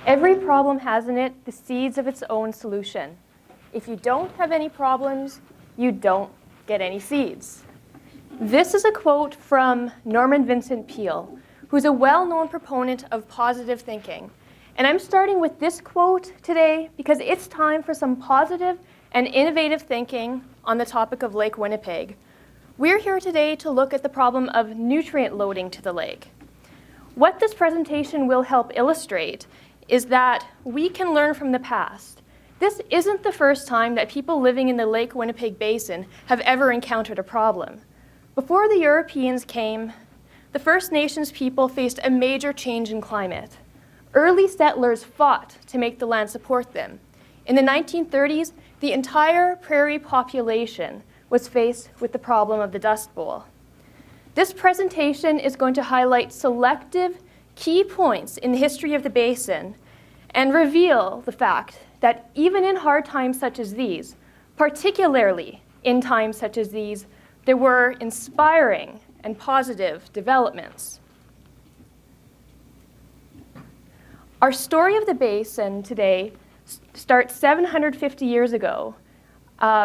Every problem has in it the seeds of its own solution. If you don't have any problems, you don't get any seeds. This is a quote from Norman Vincent Peale, who's a well-known proponent of positive thinking. And I'm starting with this quote today because it's time for some positive and innovative thinking on the topic of Lake Winnipeg. We're here today to look at the problem of nutrient loading to the lake. What this presentation will help illustrate is that we can learn from the past. This isn't the first time that people living in the Lake Winnipeg Basin have ever encountered a problem. Before the Europeans came, the First Nations people faced a major change in climate. Early settlers fought to make the land support them. In the 1930s, the entire prairie population was faced with the problem of the Dust Bowl. This presentation is going to highlight selective key points in the history of the basin and reveal the fact that even in hard times such as these, particularly in times such as these, there were inspiring and positive developments. Our story of the basin today starts 750 years ago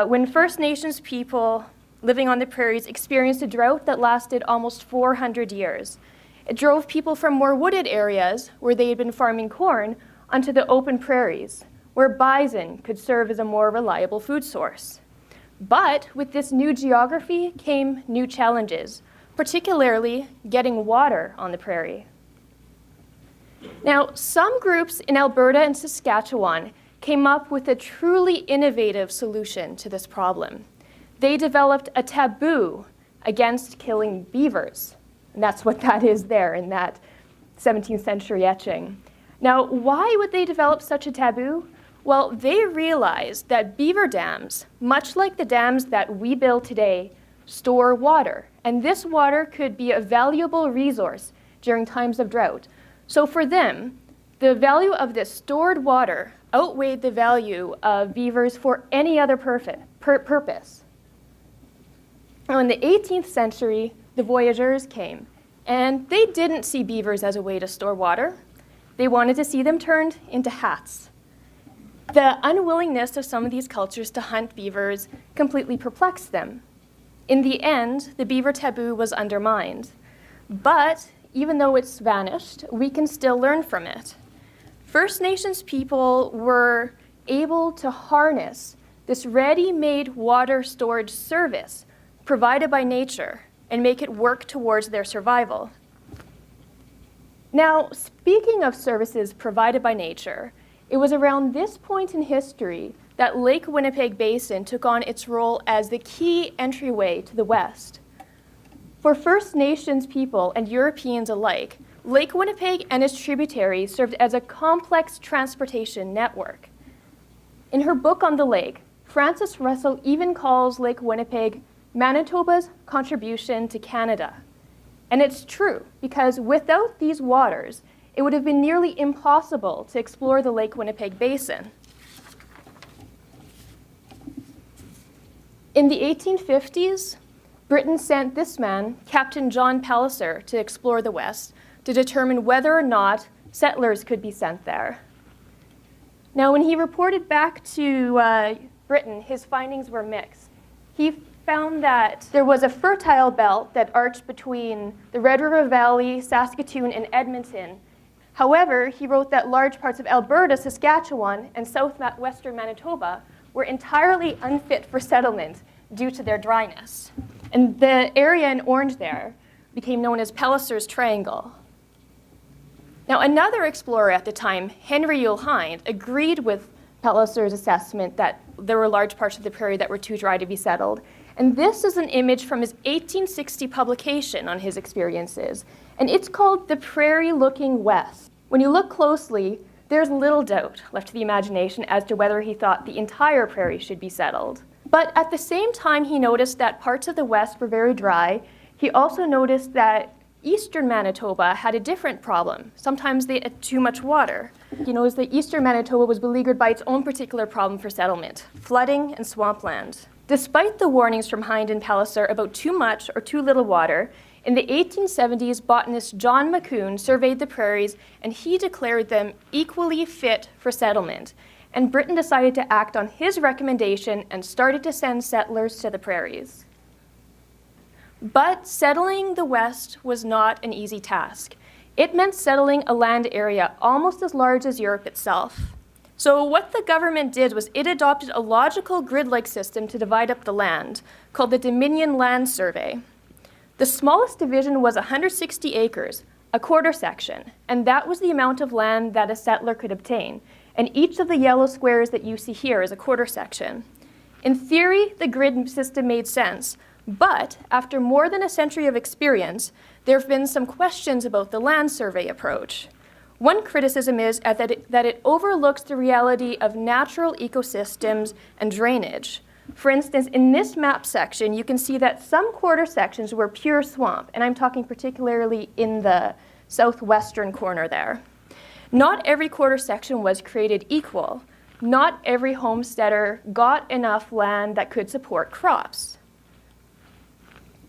when First Nations people living on the prairies experienced a drought that lasted almost 400 years. It drove people from more wooded areas where they had been farming corn onto the open prairies, where bison could serve as a more reliable food source. But with this new geography came new challenges, particularly getting water on the prairie. Now, some groups in Alberta and Saskatchewan came up with a truly innovative solution to this problem. They developed a taboo against killing beavers. And that's what that is there in that 17th century etching. Now, why would they develop such a taboo? Well, they realized that beaver dams, much like the dams that we build today, store water. And this water could be a valuable resource during times of drought. So for them, the value of this stored water outweighed the value of beavers for any other purpose. Now, in the 18th century, the Voyagers came, and they didn't see beavers as a way to store water. They wanted to see them turned into hats. The unwillingness of some of these cultures to hunt beavers completely perplexed them. In the end, the beaver taboo was undermined. But even though it's vanished, we can still learn from it. First Nations people were able to harness this ready-made water storage service provided by nature and make it work towards their survival. Now, speaking of services provided by nature, it was around this point in history that Lake Winnipeg Basin took on its role as the key entryway to the West. For First Nations people and Europeans alike, Lake Winnipeg and its tributaries served as a complex transportation network. In her book on the lake, Frances Russell even calls Lake Winnipeg Manitoba's contribution to Canada. And it's true, because without these waters, it would have been nearly impossible to explore the Lake Winnipeg Basin. In the 1850s, Britain sent this man, Captain John Palliser, to explore the West to determine whether or not settlers could be sent there. Now, when he reported back to Britain, his findings were mixed. He found that there was a fertile belt that arched between the Red River Valley, Saskatoon, and Edmonton. However, he wrote that large parts of Alberta, Saskatchewan, and southwestern Manitoba were entirely unfit for settlement due to their dryness. And the area in orange there became known as Palliser's Triangle. Now, another explorer at the time, Henry Yule Hind, agreed with Palliser's assessment that there were large parts of the prairie that were too dry to be settled. And this is an image from his 1860 publication on his experiences. And it's called The Prairie Looking West. When you look closely, there's little doubt left to the imagination as to whether he thought the entire prairie should be settled. But at the same time he noticed that parts of the West were very dry, he also noticed that eastern Manitoba had a different problem. Sometimes they had too much water. He noticed that eastern Manitoba was beleaguered by its own particular problem for settlement, flooding and swampland. Despite the warnings from Hind and Palliser about too much or too little water, In the 1870s, botanist John McCune surveyed the prairies, and he declared them equally fit for settlement. And Britain decided to act on his recommendation and started to send settlers to the prairies. But settling the West was not an easy task. It meant settling a land area almost as large as Europe itself. So what the government did was it adopted a logical grid-like system to divide up the land, called the Dominion Land Survey. The smallest division was 160 acres, a quarter section, and that was the amount of land that a settler could obtain. And each of the yellow squares that you see here is a quarter section. In theory, the grid system made sense, but after more than a century of experience, there have been some questions about the land survey approach. One criticism is that it overlooks the reality of natural ecosystems and drainage. For instance, in this map section, you can see that some quarter sections were pure swamp, and I'm talking particularly in the southwestern corner there. Not every quarter section was created equal. Not every homesteader got enough land that could support crops.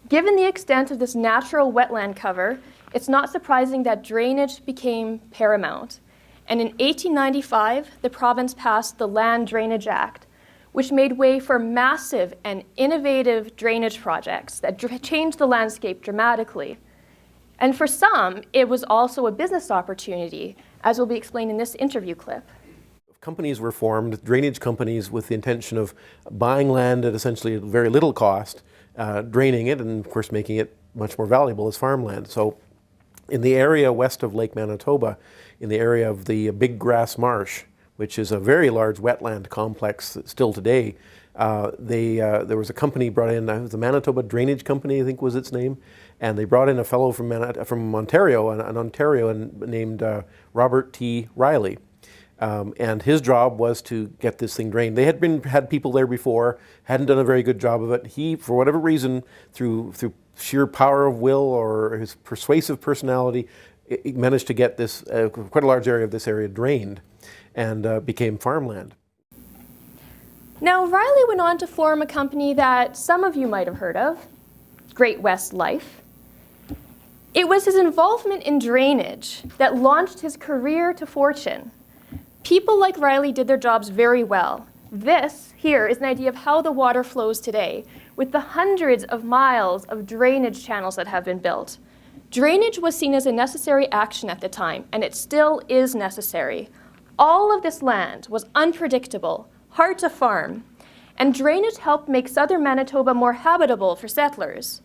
Given the extent of this natural wetland cover, it's not surprising that drainage became paramount. And in 1895, the province passed the Land Drainage Act, which made way for massive and innovative drainage projects that changed the landscape dramatically. And for some, it was also a business opportunity, as will be explained in this interview clip. Companies were formed, drainage companies, with the intention of buying land at essentially very little cost, draining it, and of course making it much more valuable as farmland. So in the area west of Lake Manitoba, in the area of the Big Grass Marsh, which is a very large wetland complex still today, there was a company brought in, the Manitoba Drainage Company, I think was its name, and they brought in a fellow from Ontario, an Ontarian named Robert T. Riley. And his job was to get this thing drained. They had people there before, hadn't done a very good job of it. He, for whatever reason, through sheer power of will or his persuasive personality, he managed to get this quite a large area of this area drained and became farmland. Now, Riley went on to form a company that some of you might have heard of, Great West Life. It was his involvement in drainage that launched his career to fortune. People like Riley did their jobs very well. This here is an idea of how the water flows today, with the hundreds of miles of drainage channels that have been built. Drainage was seen as a necessary action at the time, and it still is necessary. All of this land was unpredictable, hard to farm, and drainage helped make southern Manitoba more habitable for settlers.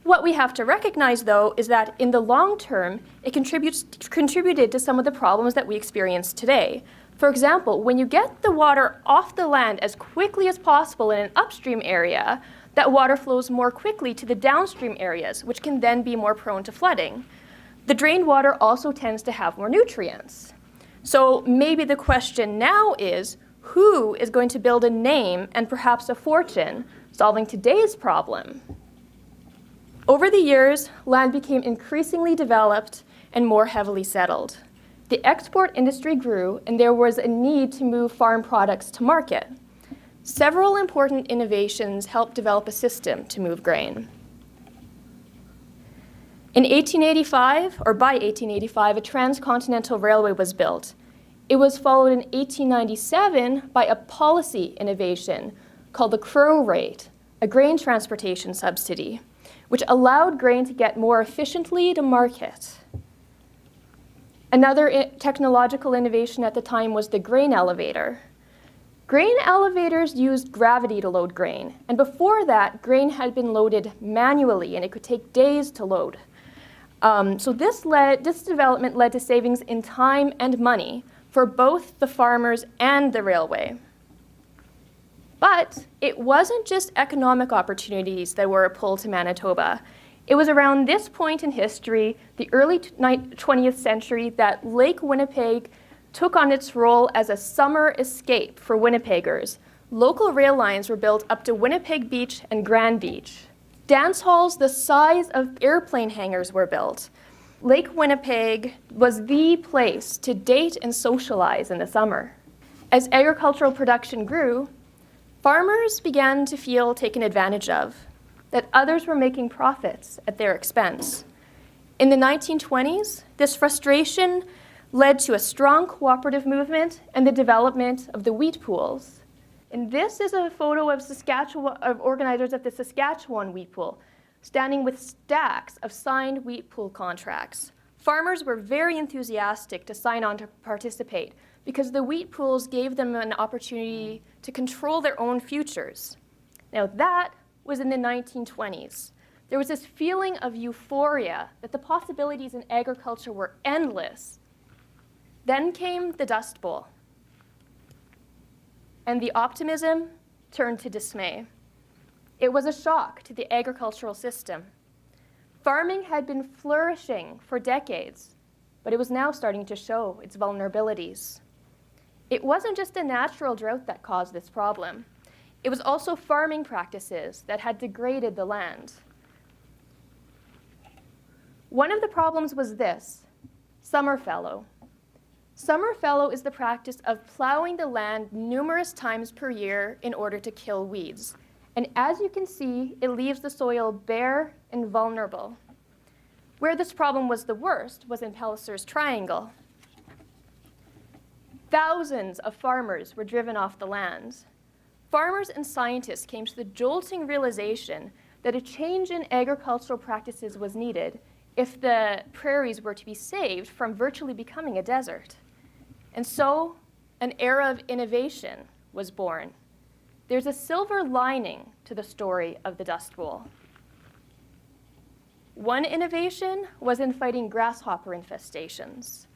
What we have to recognize, though, is that in the long term, it contributed to some of the problems that we experience today. For example, when you get the water off the land as quickly as possible in an upstream area, that water flows more quickly to the downstream areas, which can then be more prone to flooding. The drained water also tends to have more nutrients. So maybe the question now is, who is going to build a name and perhaps a fortune solving today's problem? Over the years, land became increasingly developed and more heavily settled. The export industry grew, and there was a need to move farm products to market. Several important innovations helped develop a system to move grain. In 1885, or by 1885, a Transcontinental Railway was built. It was followed in 1897 by a policy innovation called the Crow rate, a grain transportation subsidy, which allowed grain to get more efficiently to market. Another technological innovation at the time was the grain elevator. Grain elevators used gravity to load grain, and before that, grain had been loaded manually, and it could take days to load. So this development led to savings in time and money for both the farmers and the railway. But it wasn't just economic opportunities that were a pull to Manitoba. It was around this point in history, the early 20th century, that Lake Winnipeg took on its role as a summer escape for Winnipeggers. Local rail lines were built up to Winnipeg Beach and Grand Beach. Dance halls the size of airplane hangars were built. Lake Winnipeg was the place to date and socialize in the summer. As agricultural production grew, farmers began to feel taken advantage of. that others were making profits at their expense. In the 1920s, this frustration led to a strong cooperative movement and the development of the wheat pools. And this is a photo of organizers of the Saskatchewan wheat pool, standing with stacks of signed wheat pool contracts. Farmers were very enthusiastic to sign on to participate because the wheat pools gave them an opportunity to control their own futures. Now that was in the 1920s. There was this feeling of euphoria that the possibilities in agriculture were endless. Then came the Dust Bowl, and the optimism turned to dismay. It was a shock to the agricultural system. Farming had been flourishing for decades, but it was now starting to show its vulnerabilities. It wasn't just a natural drought that caused this problem. It was also farming practices that had degraded the land. One of the problems was this: summer fallow. Summer fallow is the practice of plowing the land numerous times per year in order to kill weeds. And as you can see, it leaves the soil bare and vulnerable. Where this problem was the worst was in Palliser's Triangle. Thousands of farmers were driven off the land. Farmers and scientists came to the jolting realization that a change in agricultural practices was needed if the prairies were to be saved from virtually becoming a desert. And so an era of innovation was born. There's a silver lining to the story of the Dust Bowl. One innovation was in fighting grasshopper infestations.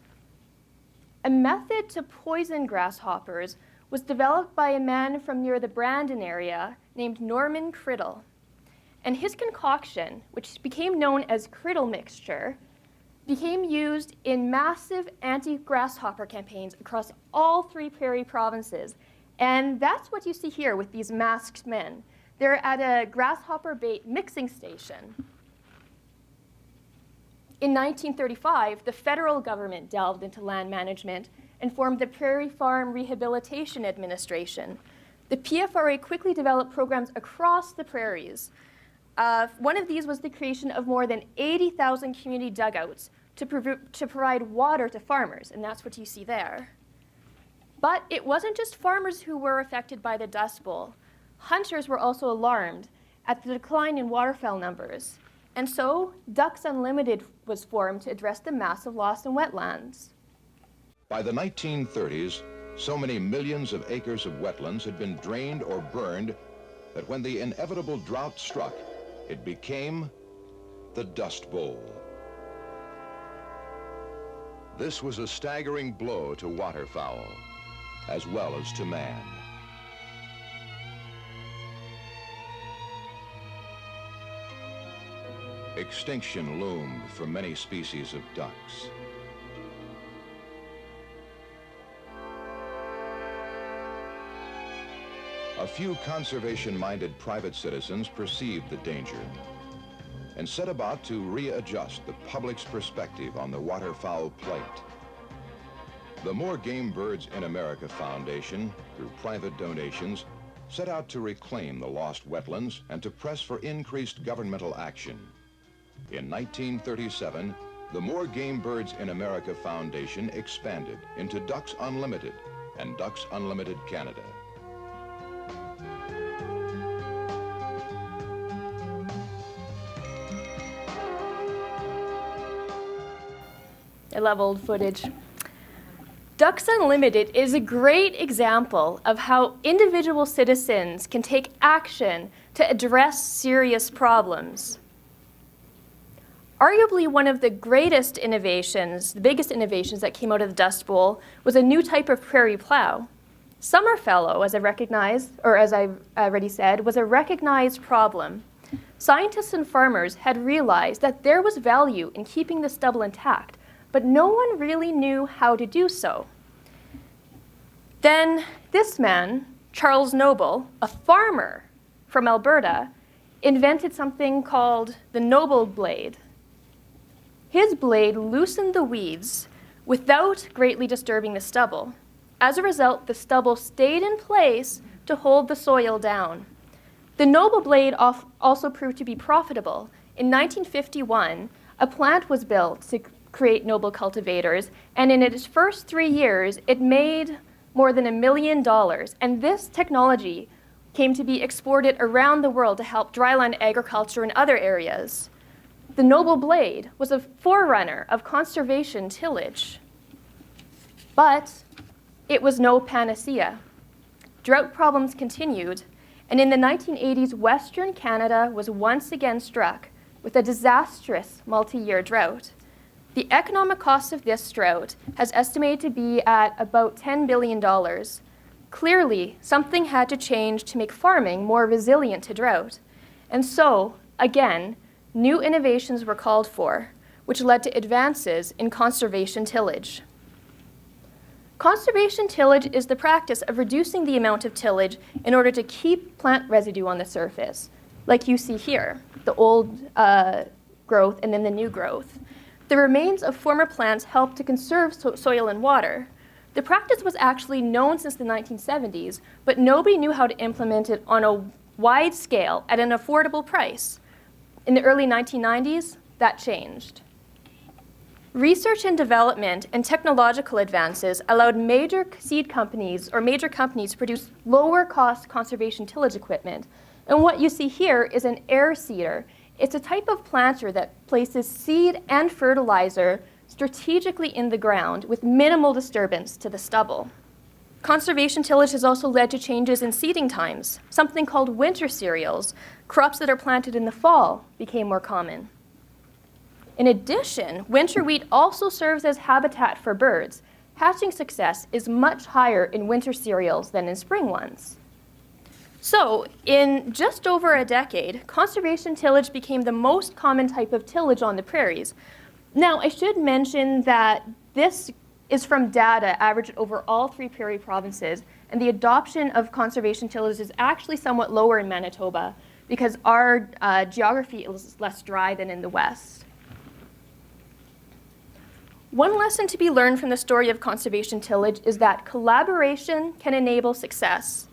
A method to poison grasshoppers was developed by a man from near the Brandon area named Norman Criddle. And his concoction, which became known as Criddle mixture, became used in massive anti-grasshopper campaigns across all 3 prairie provinces. And that's what you see here with these masked men. They're at a grasshopper bait mixing station. In 1935, the federal government delved into land management and formed the Prairie Farm Rehabilitation Administration. The PFRA quickly developed programs across the prairies. One of these was the creation of more than 80,000 community dugouts to provide water to farmers, and that's what you see there. But it wasn't just farmers who were affected by the Dust Bowl. Hunters were also alarmed at the decline in waterfowl numbers. And so, Ducks Unlimited was formed to address the massive loss in wetlands. By the 1930s, so many millions of acres of wetlands had been drained or burned that when the inevitable drought struck, it became the Dust Bowl. This was a staggering blow to waterfowl, as well as to man. Extinction loomed for many species of ducks. A few conservation-minded private citizens perceived the danger and set about to readjust the public's perspective on the waterfowl plight. The More Game Birds in America Foundation, through private donations, set out to reclaim the lost wetlands and to press for increased governmental action. In 1937, the More Game Birds in America Foundation expanded into Ducks Unlimited and Ducks Unlimited Canada. I love old footage. Ducks Unlimited is a great example of how individual citizens can take action to address serious problems. Arguably one of the greatest innovations, the biggest innovations that came out of the Dust Bowl was a new type of prairie plow. Summer fallow, as I've already said, was a recognized problem. Scientists and farmers had realized that there was value in keeping the stubble intact, but no one really knew how to do so. Then this man, Charles Noble, a farmer from Alberta, invented something called the Noble blade. His blade loosened the weeds without greatly disturbing the stubble. As a result, the stubble stayed in place to hold the soil down. The noble blade also proved to be profitable. In 1951, a plant was built to create noble cultivators, and in its first 3 years, it made more than $1 million. And this technology came to be exported around the world to help dryland agriculture in other areas. The noble blade was a forerunner of conservation tillage, but it was no panacea. Drought problems continued, and in the 1980s, Western Canada was once again struck with a disastrous multi-year drought. The economic cost of this drought has estimated to be at about $10 billion. Clearly, something had to change to make farming more resilient to drought. And so, again, new innovations were called for, which led to advances in conservation tillage. Conservation tillage is the practice of reducing the amount of tillage in order to keep plant residue on the surface, like you see here, the old growth and then the new growth. The remains of former plants help to conserve soil and water. The practice was actually known since the 1970s, but nobody knew how to implement it on a wide scale at an affordable price. In the early 1990s, that changed. Research and development and technological advances allowed major seed companies or major companies to produce lower cost conservation tillage equipment. And what you see here is an air seeder. It's a type of planter that places seed and fertilizer strategically in the ground with minimal disturbance to the stubble. Conservation tillage has also led to changes in seeding times. Something called winter cereals, crops that are planted in the fall, became more common. In addition, winter wheat also serves as habitat for birds. Hatching success is much higher in winter cereals than in spring ones. So, in just over a decade, conservation tillage became the most common type of tillage on the prairies. Now, I should mention that this is from data averaged over all 3 prairie provinces, and the adoption of conservation tillage is actually somewhat lower in Manitoba because our geography is less dry than in the west. One lesson to be learned from the story of conservation tillage is that collaboration can enable success.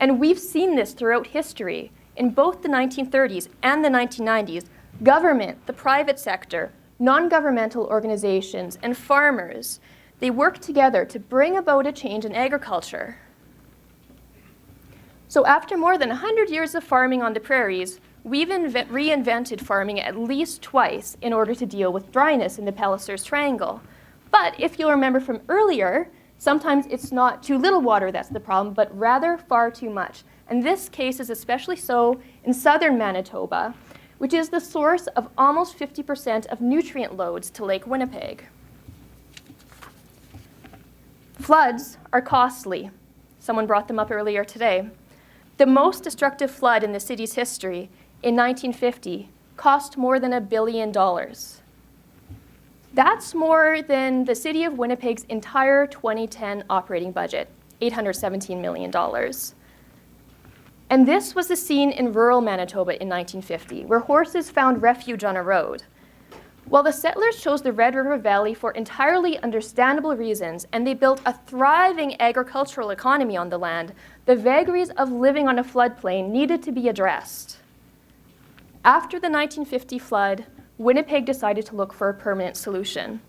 And we've seen this throughout history. In both the 1930s and the 1990s, government, the private sector, non-governmental organizations, and farmers, they worked together to bring about a change in agriculture. So after more than 100 years of farming on the prairies, we've reinvented farming at least twice in order to deal with dryness in the Palliser's Triangle. But if you'll remember from earlier, sometimes it's not too little water that's the problem, but rather far too much. And this case is especially so in southern Manitoba, which is the source of almost 50% of nutrient loads to Lake Winnipeg. Floods are costly. Someone brought them up earlier today. The most destructive flood in the city's history in 1950 cost more than $1 billion. That's more than the city of Winnipeg's entire 2010 operating budget, $817 million. And this was the scene in rural Manitoba in 1950, where horses found refuge on a road. While the settlers chose the Red River Valley for entirely understandable reasons, and they built a thriving agricultural economy on the land, the vagaries of living on a floodplain needed to be addressed. After the 1950 flood, Winnipeg decided to look for a permanent solution.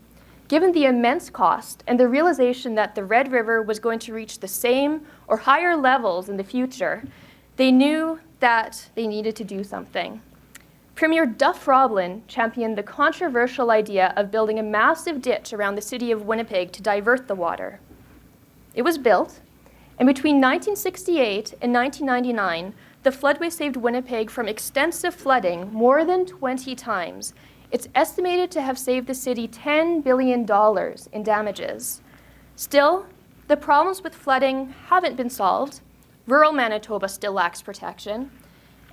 Given the immense cost and the realization that the Red River was going to reach the same or higher levels in the future, they knew that they needed to do something. Premier Duff Roblin championed the controversial idea of building a massive ditch around the city of Winnipeg to divert the water. It was built, and between 1968 and 1999, the floodway saved Winnipeg from extensive flooding more than 20 times. It's estimated to have saved the city $10 billion in damages. Still, the problems with flooding haven't been solved. Rural Manitoba still lacks protection.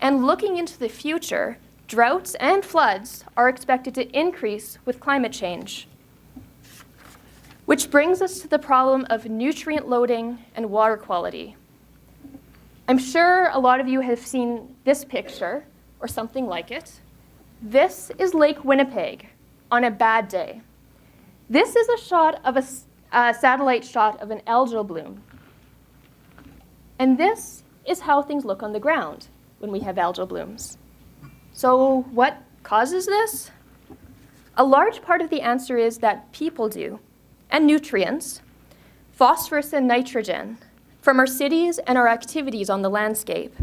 And looking into the future, droughts and floods are expected to increase with climate change. Which brings us to the problem of nutrient loading and water quality. I'm sure a lot of you have seen this picture or something like it. This is Lake Winnipeg on a bad day. This is a shot of a satellite shot of an algal bloom. And this is how things look on the ground, when we have algal blooms. So what causes this? A large part of the answer is that people do, and nutrients, phosphorus and nitrogen, from our cities and our activities on the landscape.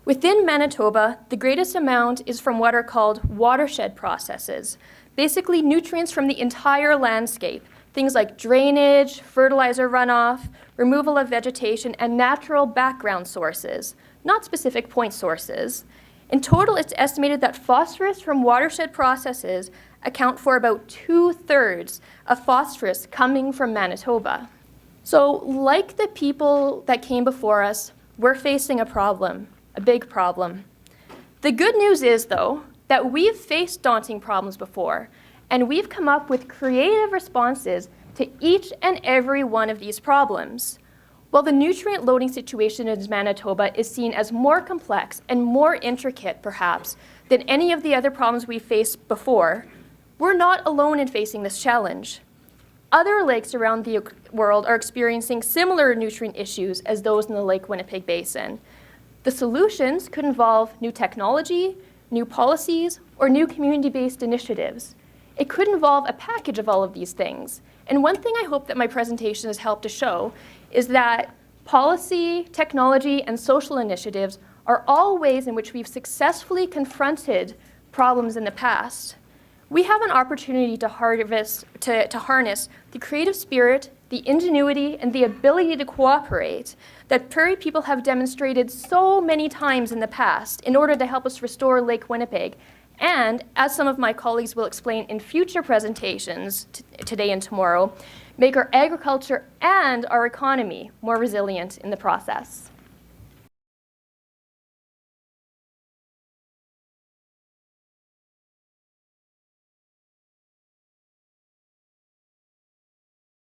Within Manitoba, the greatest amount is from what are called watershed processes, basically nutrients from the entire landscape, things like drainage, fertilizer runoff, removal of vegetation, and natural background sources, not specific point sources. In total, it's estimated that phosphorus from watershed processes account for about 2/3 of phosphorus coming from Manitoba. So, like the people that came before us, we're facing a problem, a big problem. The good news is, though, that we've faced daunting problems before, and we've come up with creative responses to each and every one of these problems. While the nutrient loading situation in Manitoba is seen as more complex and more intricate, perhaps, than any of the other problems we've faced before, we're not alone in facing this challenge. Other lakes around the world are experiencing similar nutrient issues as those in the Lake Winnipeg Basin. The solutions could involve new technology, new policies, or new community-based initiatives. It could involve a package of all of these things. And one thing I hope that my presentation has helped to show is that policy, technology, and social initiatives are all ways in which we've successfully confronted problems in the past. We have an opportunity to harness the creative spirit, the ingenuity, and the ability to cooperate that Prairie people have demonstrated so many times in the past in order to help us restore Lake Winnipeg, and, as some of my colleagues will explain in future presentations today and tomorrow, make our agriculture and our economy more resilient in the process.